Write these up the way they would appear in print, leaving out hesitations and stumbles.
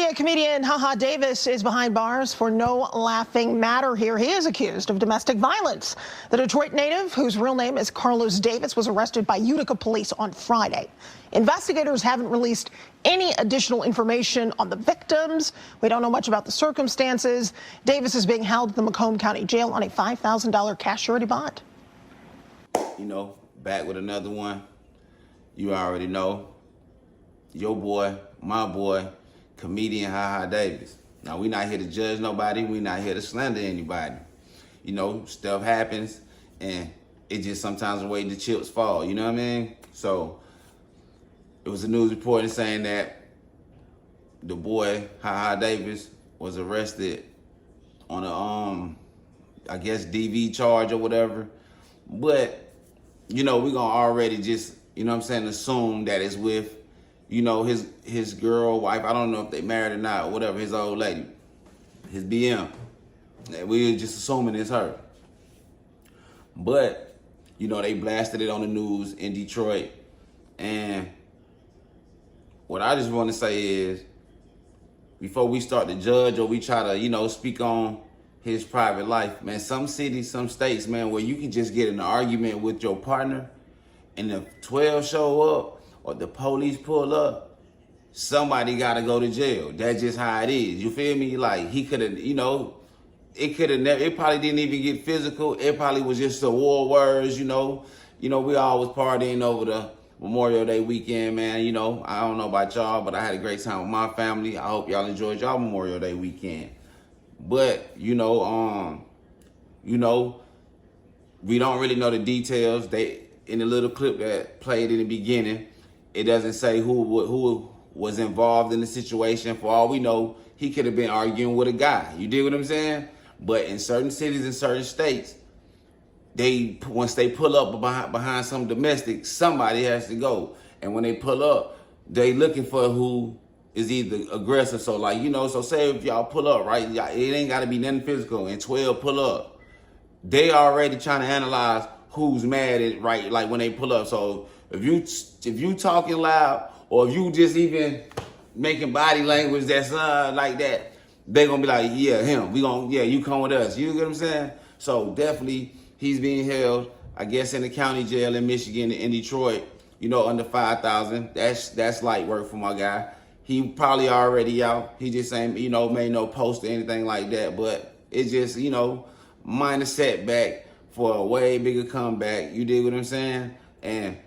Media comedian HaHa Davis is behind bars for no laughing matter here. He is accused of domestic violence. The Detroit native, whose real name is Carlos Davis, was arrested by Utica police on Friday. Investigators haven't released any additional information on the victims. We don't know much about the circumstances. Davis is being held at the Macomb County Jail on a $5,000 cash surety bond. You know, back with another one. You already know. Your boy, my boy, comedian HaHa Davis. Now, we not here to judge nobody. We not here to slander anybody. You know, stuff happens, and it just sometimes the way the chips fall, you know what I mean? So, it was a news report saying that the boy, HaHa Davis, was arrested on a, I guess, DV charge or whatever. But, you know, we're going to already just, you know what I'm saying, assume that it's with, you know, his girl, wife, I don't know if they married or not, or whatever, his old lady, his BM. We're just assuming it's her. But, you know, they blasted it on the news in Detroit. And what I just want to say is, before we start to judge or we try to, you know, speak on his private life, man, some cities, some states, man, where you can just get in an argument with your partner and the 12 show up, or the police pull up, somebody got to go to jail. That's just how it is. You feel me? Like, he could have, you know, it could have never, it probably didn't even get physical. It probably was just the war words, you know. You know, we all was partying over the Memorial Day weekend, man. You know, I don't know about y'all, but I had a great time with my family. I hope y'all enjoyed y'all Memorial Day weekend. But, you know, we don't really know the details. In the little clip that played in the beginning, it doesn't say who was involved in the situation. For all we know, he could have been arguing with a guy. You dig what I'm saying? But in certain cities and certain states, once they pull up behind some domestic, somebody has to go. And when they pull up, they looking for who is either aggressive. So like, you know, so say if y'all pull up, right? It ain't got to be nothing physical. And 12 pull up. They already trying to analyze who's mad at, right? Like when they pull up. So if you talking loud, or if you just even making body language that's like that, they gonna be like, yeah, him. You come with us. You get what I'm saying? So definitely, he's being held, I guess, in the county jail in Michigan, in Detroit. You know, under 5,000. That's light work for my guy. He probably already out. He just ain't, you know, made no post or anything like that. But it's just, you know, minor setback for a way bigger comeback. You dig what I'm saying? And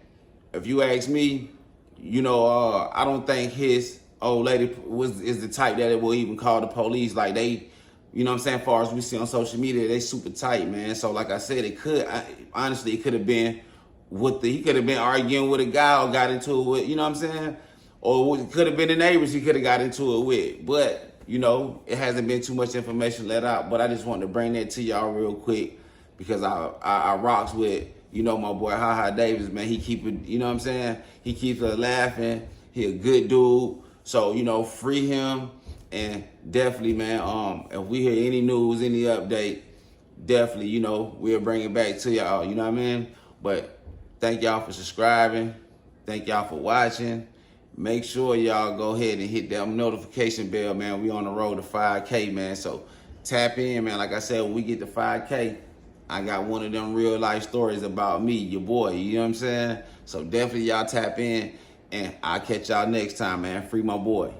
if you ask me, you know, I don't think his old lady is the type that it will even call the police. Like they, you know what I'm saying, as far as we see on social media, they super tight, man. So like I said, honestly, it could have been he could have been arguing with a guy or got into it with, you know what I'm saying? Or it could have been the neighbors he could have got into it with. But, you know, it hasn't been too much information let out. But I just wanted to bring that to y'all real quick because I rocks with, you know, my boy HaHa Davis, man. He keep it, you know what I'm saying? He keeps us laughing. He a good dude. So, you know, free him. And definitely, man, if we hear any news, any update, definitely, you know, we'll bring it back to y'all, you know what I mean? But thank y'all for subscribing. Thank y'all for watching. Make sure y'all go ahead and hit that notification bell, man. We on the road to 5K, man. So tap in, man. Like I said, when we get to 5K, I got one of them real life stories about me, your boy, you know what I'm saying? So definitely y'all tap in, and I'll catch y'all next time, man. Free my boy.